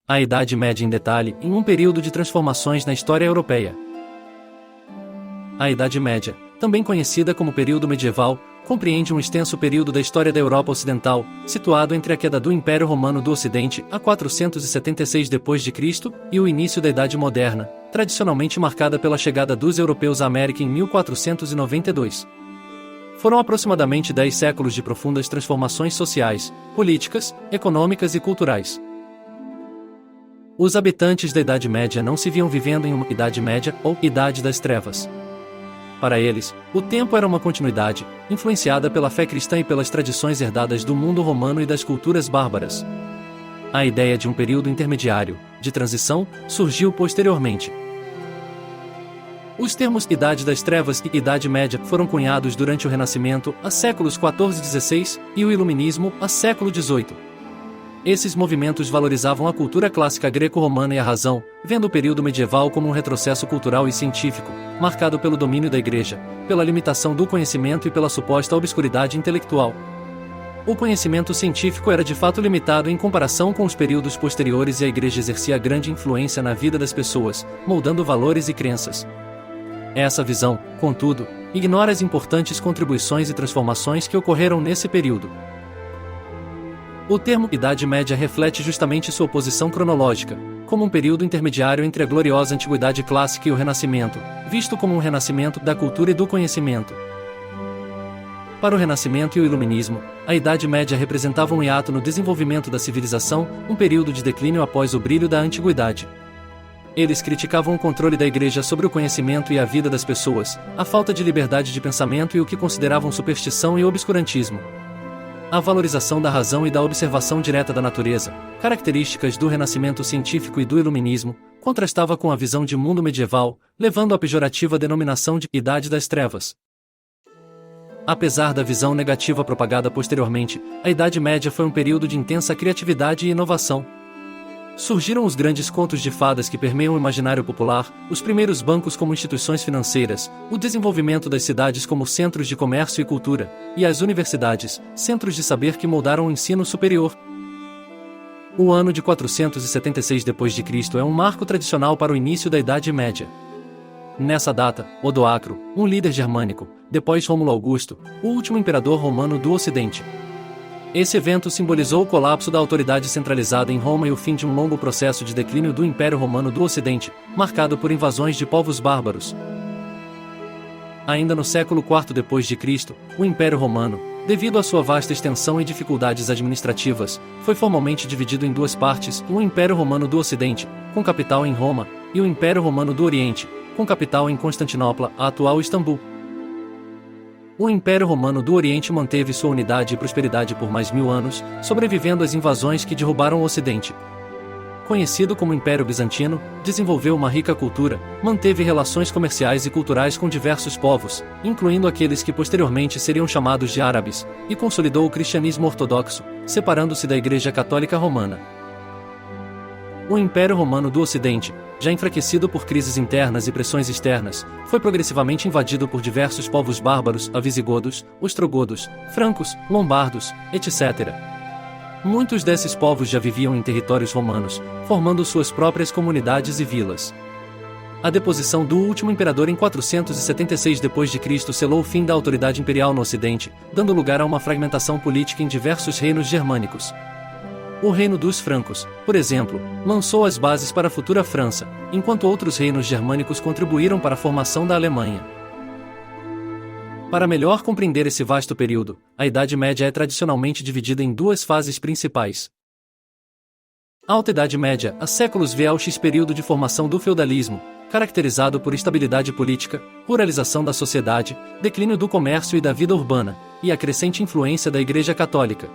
A Idade Média em detalhe, em um período de transformações na história europeia. A Idade Média, também conhecida como período medieval, compreende um extenso período da história da Europa Ocidental, situado entre a queda do Império Romano do Ocidente, a 476 d.C., e o início da Idade Moderna, tradicionalmente marcada pela chegada dos europeus à América em 1492. Foram aproximadamente 10 séculos de profundas transformações sociais, políticas, econômicas e culturais. Os habitantes da Idade Média não se viam vivendo em uma Idade Média ou Idade das Trevas. Para eles, o tempo era uma continuidade, influenciada pela fé cristã e pelas tradições herdadas do mundo romano e das culturas bárbaras. A ideia de um período intermediário, de transição, surgiu posteriormente. Os termos Idade das Trevas e Idade Média foram cunhados durante o Renascimento, a séculos XIV e XVI, e o Iluminismo, a século XVIII. Esses movimentos valorizavam a cultura clássica greco-romana e a razão, vendo o período medieval como um retrocesso cultural e científico, marcado pelo domínio da Igreja, pela limitação do conhecimento e pela suposta obscuridade intelectual. O conhecimento científico era de fato limitado em comparação com os períodos posteriores e a Igreja exercia grande influência na vida das pessoas, moldando valores e crenças. Essa visão, contudo, ignora as importantes contribuições e transformações que ocorreram nesse período. O termo Idade Média reflete justamente sua posição cronológica, como um período intermediário entre a gloriosa Antiguidade Clássica e o Renascimento, visto como um renascimento da cultura e do conhecimento. Para o Renascimento e o Iluminismo, a Idade Média representava um hiato no desenvolvimento da civilização, um período de declínio após o brilho da Antiguidade. Eles criticavam o controle da Igreja sobre o conhecimento e a vida das pessoas, a falta de liberdade de pensamento e o que consideravam superstição e obscurantismo. A valorização da razão e da observação direta da natureza, características do renascimento científico e do iluminismo, contrastava com a visão de mundo medieval, levando à pejorativa denominação de Idade das Trevas. Apesar da visão negativa propagada posteriormente, a Idade Média foi um período de intensa criatividade e inovação. Surgiram os grandes contos de fadas que permeiam o imaginário popular, os primeiros bancos como instituições financeiras, o desenvolvimento das cidades como centros de comércio e cultura, e as universidades, centros de saber que moldaram o ensino superior. O ano de 476 d.C. é um marco tradicional para o início da Idade Média. Nessa data, Odoacro, um líder germânico, depois Rômulo Augusto, o último imperador romano do Ocidente. Esse evento simbolizou o colapso da autoridade centralizada em Roma e o fim de um longo processo de declínio do Império Romano do Ocidente, marcado por invasões de povos bárbaros. Ainda no século IV d.C., o Império Romano, devido à sua vasta extensão e dificuldades administrativas, foi formalmente dividido em duas partes: o Império Romano do Ocidente, com capital em Roma, e o Império Romano do Oriente, com capital em Constantinopla, a atual Istambul. O Império Romano do Oriente manteve sua unidade e prosperidade por mais 1000 anos, sobrevivendo às invasões que derrubaram o Ocidente. Conhecido como Império Bizantino, desenvolveu uma rica cultura, manteve relações comerciais e culturais com diversos povos, incluindo aqueles que posteriormente seriam chamados de árabes, e consolidou o cristianismo ortodoxo, separando-se da Igreja Católica Romana. O Império Romano do Ocidente, já enfraquecido por crises internas e pressões externas, foi progressivamente invadido por diversos povos bárbaros, visigodos, ostrogodos, francos, lombardos, etc. Muitos desses povos já viviam em territórios romanos, formando suas próprias comunidades e vilas. A deposição do último imperador em 476 d.C. selou o fim da autoridade imperial no Ocidente, dando lugar a uma fragmentação política em diversos reinos germânicos. O reino dos francos, por exemplo, lançou as bases para a futura França, enquanto outros reinos germânicos contribuíram para a formação da Alemanha. Para melhor compreender esse vasto período, a Idade Média é tradicionalmente dividida em duas fases principais. A Alta Idade Média, há séculos vê ao período de formação do feudalismo, caracterizado por instabilidade política, ruralização da sociedade, declínio do comércio e da vida urbana, e a crescente influência da Igreja Católica.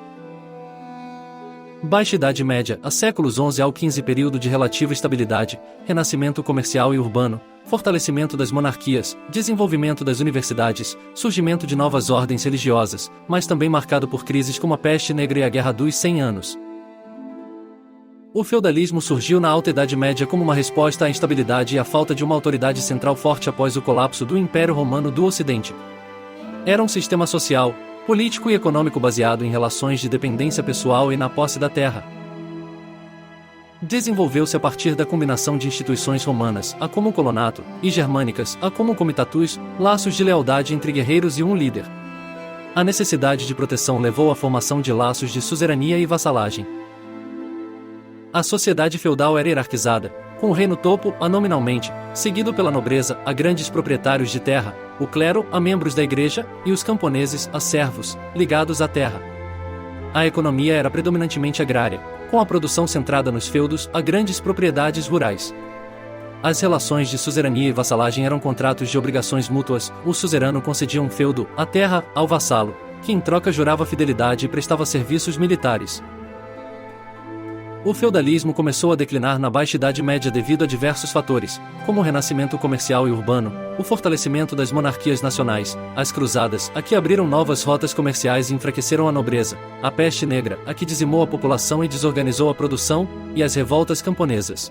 Baixa Idade Média, há séculos XI ao XV período de relativa estabilidade, renascimento comercial e urbano, fortalecimento das monarquias, desenvolvimento das universidades, surgimento de novas ordens religiosas, mas também marcado por crises como a peste negra e a Guerra dos 100 Anos. O feudalismo surgiu na Alta Idade Média como uma resposta à instabilidade e à falta de uma autoridade central forte após o colapso do Império Romano do Ocidente. Era um sistema social, político e econômico baseado em relações de dependência pessoal e na posse da terra. desenvolveu-se a partir da combinação de instituições romanas, a como colonato, e germânicas, a como comitatus, laços de lealdade entre guerreiros e um líder. A necessidade de proteção levou à formação de laços de suzerania e vassalagem. A sociedade feudal era hierarquizada, com o rei no topo, a nominalmente, seguido pela nobreza, a grandes proprietários de terra, o clero, a membros da igreja, e os camponeses, a servos, ligados à terra. A economia era predominantemente agrária, com a produção centrada nos feudos, a grandes propriedades rurais. As relações de suzerania e vassalagem eram contratos de obrigações mútuas. O suzerano concedia um feudo, a terra, ao vassalo, que em troca jurava fidelidade e prestava serviços militares. O feudalismo começou a declinar na Baixa Idade Média devido a diversos fatores, como o renascimento comercial e urbano, o fortalecimento das monarquias nacionais, as cruzadas, a que abriram novas rotas comerciais e enfraqueceram a nobreza, a peste negra, a que dizimou a população e desorganizou a produção, e as revoltas camponesas.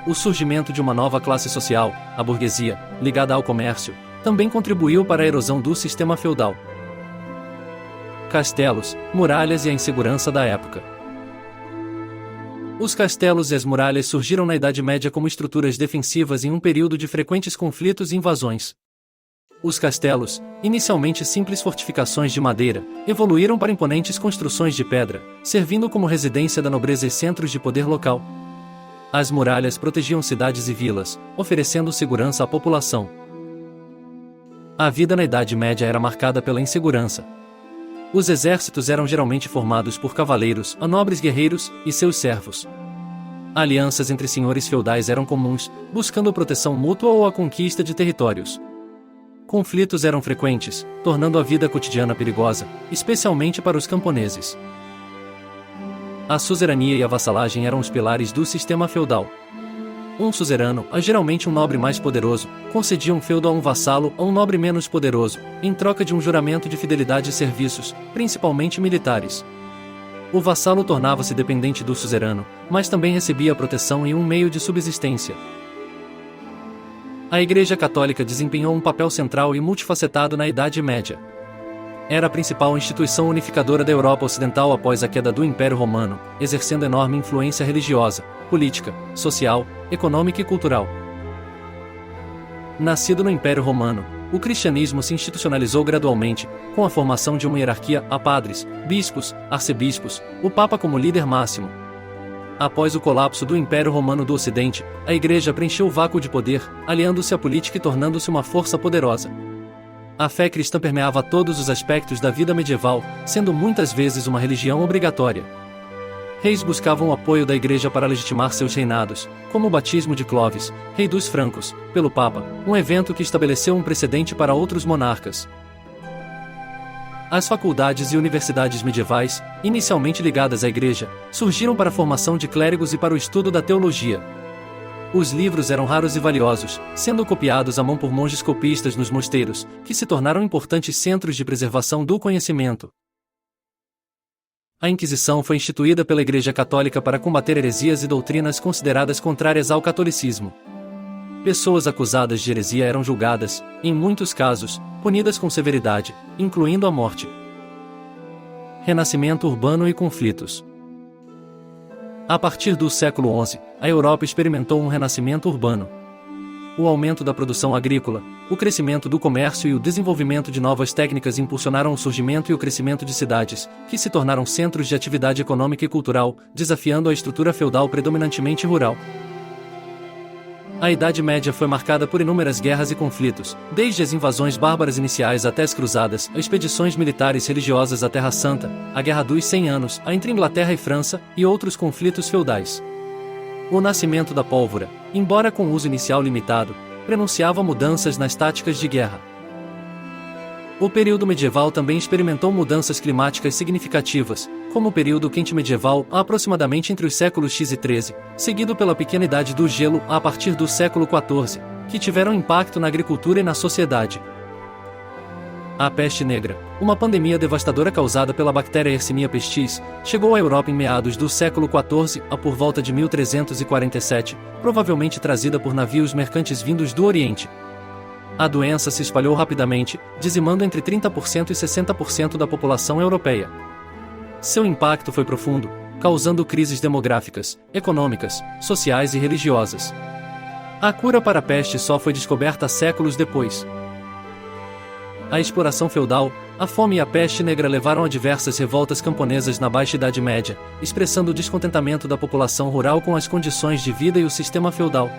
O surgimento de uma nova classe social, a burguesia, ligada ao comércio, também contribuiu para a erosão do sistema feudal. Castelos, muralhas e a insegurança da época. Os castelos e as muralhas surgiram na Idade Média como estruturas defensivas em um período de frequentes conflitos e invasões. Os castelos, inicialmente simples fortificações de madeira, evoluíram para imponentes construções de pedra, servindo como residência da nobreza e centros de poder local. As muralhas protegiam cidades e vilas, oferecendo segurança à população. A vida na Idade Média era marcada pela insegurança. Os exércitos eram geralmente formados por cavaleiros, a nobres guerreiros e seus servos. Alianças entre senhores feudais eram comuns, buscando proteção mútua ou a conquista de territórios. Conflitos eram frequentes, tornando a vida cotidiana perigosa, especialmente para os camponeses. A suzerania e a vassalagem eram os pilares do sistema feudal. Um suzerano, geralmente um nobre mais poderoso, concedia um feudo a um vassalo ou um nobre menos poderoso, em troca de um juramento de fidelidade e serviços, principalmente militares. O vassalo tornava-se dependente do suzerano, mas também recebia proteção e um meio de subsistência. A Igreja Católica desempenhou um papel central e multifacetado na Idade Média. Era a principal instituição unificadora da Europa Ocidental após a queda do Império Romano, exercendo enorme influência religiosa, política, social, econômica e cultural. Nascido no Império Romano, o cristianismo se institucionalizou gradualmente, com a formação de uma hierarquia a padres, bispos, arcebispos, o Papa como líder máximo. Após o colapso do Império Romano do Ocidente, a Igreja preencheu o vácuo de poder, aliando-se à política e tornando-se uma força poderosa. A fé cristã permeava todos os aspectos da vida medieval, sendo muitas vezes uma religião obrigatória. Reis buscavam o apoio da Igreja para legitimar seus reinados, como o batismo de Clovis, rei dos Francos, pelo Papa, um evento que estabeleceu um precedente para outros monarcas. As faculdades e universidades medievais, inicialmente ligadas à Igreja, surgiram para a formação de clérigos e para o estudo da teologia. Os livros eram raros e valiosos, sendo copiados à mão por monges copistas nos mosteiros, que se tornaram importantes centros de preservação do conhecimento. A Inquisição foi instituída pela Igreja Católica para combater heresias e doutrinas consideradas contrárias ao catolicismo. Pessoas acusadas de heresia eram julgadas, em muitos casos, punidas com severidade, incluindo a morte. Renascimento urbano e conflitos. A partir do século XI, a Europa experimentou um renascimento urbano. O aumento da produção agrícola, o crescimento do comércio e o desenvolvimento de novas técnicas impulsionaram o surgimento e o crescimento de cidades, que se tornaram centros de atividade econômica e cultural, desafiando a estrutura feudal predominantemente rural. A Idade Média foi marcada por inúmeras guerras e conflitos, desde as invasões bárbaras iniciais até as cruzadas, expedições militares religiosas à Terra Santa, a Guerra dos 100 Anos, a entre Inglaterra e França, e outros conflitos feudais. O nascimento da pólvora, embora com uso inicial limitado, prenunciava mudanças nas táticas de guerra. O período medieval também experimentou mudanças climáticas significativas, como o período quente medieval, aproximadamente entre os séculos X e XIII, seguido pela pequena idade do gelo a partir do século XIV, que tiveram impacto na agricultura e na sociedade. A peste negra, uma pandemia devastadora causada pela bactéria Yersinia pestis, chegou à Europa em meados do século XIV, por volta de 1347, provavelmente trazida por navios mercantes vindos do Oriente. A doença se espalhou rapidamente, dizimando entre 30% e 60% da população europeia. Seu impacto foi profundo, causando crises demográficas, econômicas, sociais e religiosas. A cura para a peste só foi descoberta séculos depois. A exploração feudal, a fome e a peste negra levaram a diversas revoltas camponesas na Baixa Idade Média, expressando o descontentamento da população rural com as condições de vida e o sistema feudal.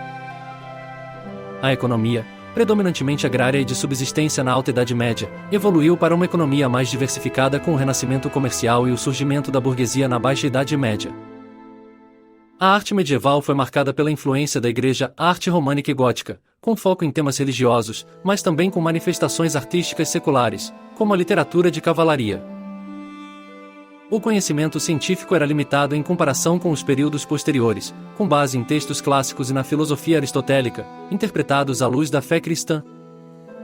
A economia, predominantemente agrária e de subsistência na Alta Idade Média, evoluiu para uma economia mais diversificada com o renascimento comercial e o surgimento da burguesia na Baixa Idade Média. A arte medieval foi marcada pela influência da Igreja, arte românica e gótica, com foco em temas religiosos, mas também com manifestações artísticas seculares, como a literatura de cavalaria. O conhecimento científico era limitado em comparação com os períodos posteriores, com base em textos clássicos e na filosofia aristotélica, interpretados à luz da fé cristã.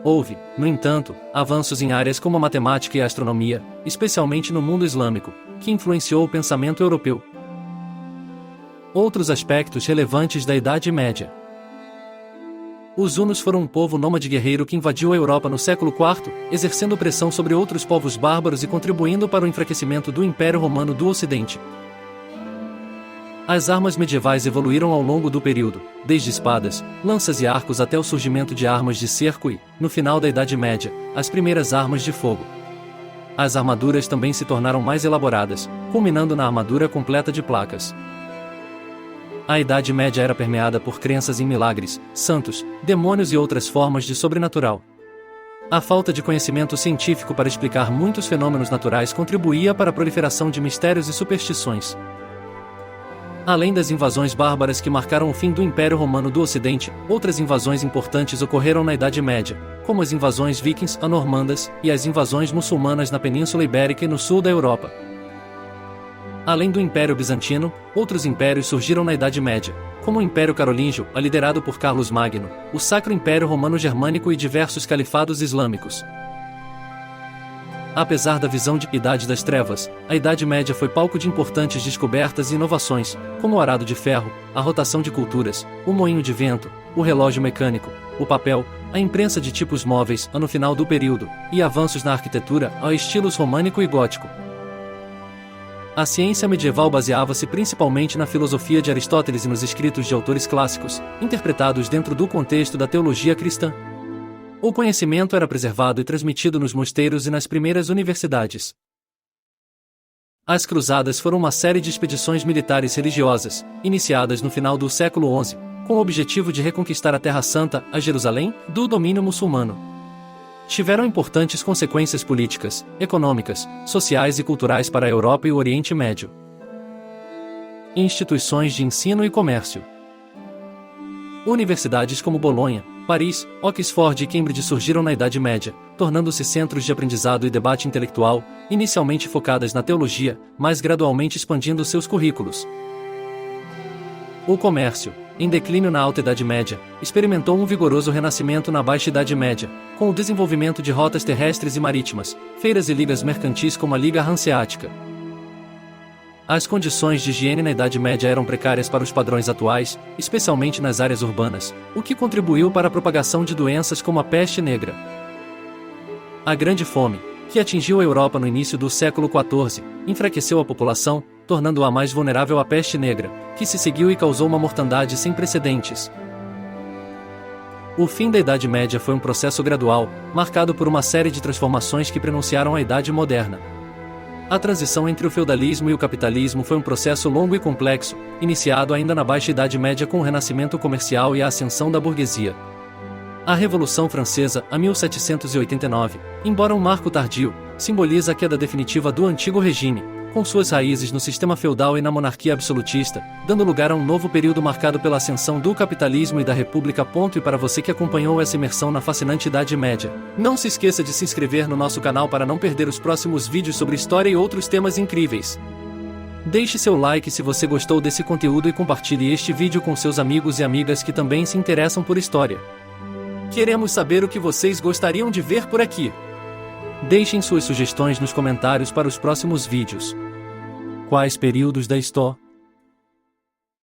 Houve, no entanto, avanços em áreas como a matemática e a astronomia, especialmente no mundo islâmico, que influenciou o pensamento europeu. Outros aspectos relevantes da Idade Média. Os hunos foram um povo nômade guerreiro que invadiu a Europa no século IV, exercendo pressão sobre outros povos bárbaros e contribuindo para o enfraquecimento do Império Romano do Ocidente. As armas medievais evoluíram ao longo do período, desde espadas, lanças e arcos até o surgimento de armas de cerco e, no final da Idade Média, as primeiras armas de fogo. As armaduras também se tornaram mais elaboradas, culminando na armadura completa de placas. A Idade Média era permeada por crenças em milagres, santos, demônios e outras formas de sobrenatural. A falta de conhecimento científico para explicar muitos fenômenos naturais contribuía para a proliferação de mistérios e superstições. Além das invasões bárbaras que marcaram o fim do Império Romano do Ocidente, outras invasões importantes ocorreram na Idade Média, como as invasões vikings anormandas e as invasões muçulmanas na Península Ibérica e no sul da Europa. Além do Império Bizantino, outros impérios surgiram na Idade Média, como o Império Carolíngio, liderado por Carlos Magno, o Sacro Império Romano-Germânico e diversos califados islâmicos. Apesar da visão de Idade das Trevas, a Idade Média foi palco de importantes descobertas e inovações, como o arado de ferro, a rotação de culturas, o moinho de vento, o relógio mecânico, o papel, a imprensa de tipos móveis, no final do período, e avanços na arquitetura, a estilos românico e gótico. A ciência medieval baseava-se principalmente na filosofia de Aristóteles e nos escritos de autores clássicos, interpretados dentro do contexto da teologia cristã. O conhecimento era preservado e transmitido nos mosteiros e nas primeiras universidades. As Cruzadas foram uma série de expedições militares religiosas, iniciadas no final do século XI, com o objetivo de reconquistar a Terra Santa, a Jerusalém, do domínio muçulmano. Tiveram importantes consequências políticas, econômicas, sociais e culturais para a Europa e o Oriente Médio. Instituições de ensino e comércio. Universidades como Bolonha, Paris, Oxford e Cambridge surgiram na Idade Média, tornando-se centros de aprendizado e debate intelectual, inicialmente focadas na teologia, mas gradualmente expandindo seus currículos. O comércio, em declínio na Alta Idade Média, experimentou um vigoroso renascimento na Baixa Idade Média, com o desenvolvimento de rotas terrestres e marítimas, feiras e ligas mercantis como a Liga Hanseática. As condições de higiene na Idade Média eram precárias para os padrões atuais, especialmente nas áreas urbanas, o que contribuiu para a propagação de doenças como a peste negra. A Grande Fome, que atingiu a Europa no início do século XIV, enfraqueceu a população, tornando-a mais vulnerável à peste negra, que se seguiu e causou uma mortandade sem precedentes. O fim da Idade Média foi um processo gradual, marcado por uma série de transformações que prenunciaram a Idade Moderna. A transição entre o feudalismo e o capitalismo foi um processo longo e complexo, iniciado ainda na Baixa Idade Média com o renascimento comercial e a ascensão da burguesia. A Revolução Francesa, a 1789, embora um marco tardio, simboliza a queda definitiva do antigo regime, com suas raízes no sistema feudal e na monarquia absolutista, dando lugar a um novo período marcado pela ascensão do capitalismo e da república. E para você que acompanhou essa imersão na fascinante Idade Média, não se esqueça de se inscrever no nosso canal para não perder os próximos vídeos sobre história e outros temas incríveis. Deixe seu like se você gostou desse conteúdo e compartilhe este vídeo com seus amigos e amigas que também se interessam por história. Queremos saber o que vocês gostariam de ver por aqui. Deixem suas sugestões nos comentários para os próximos vídeos. Quais períodos da história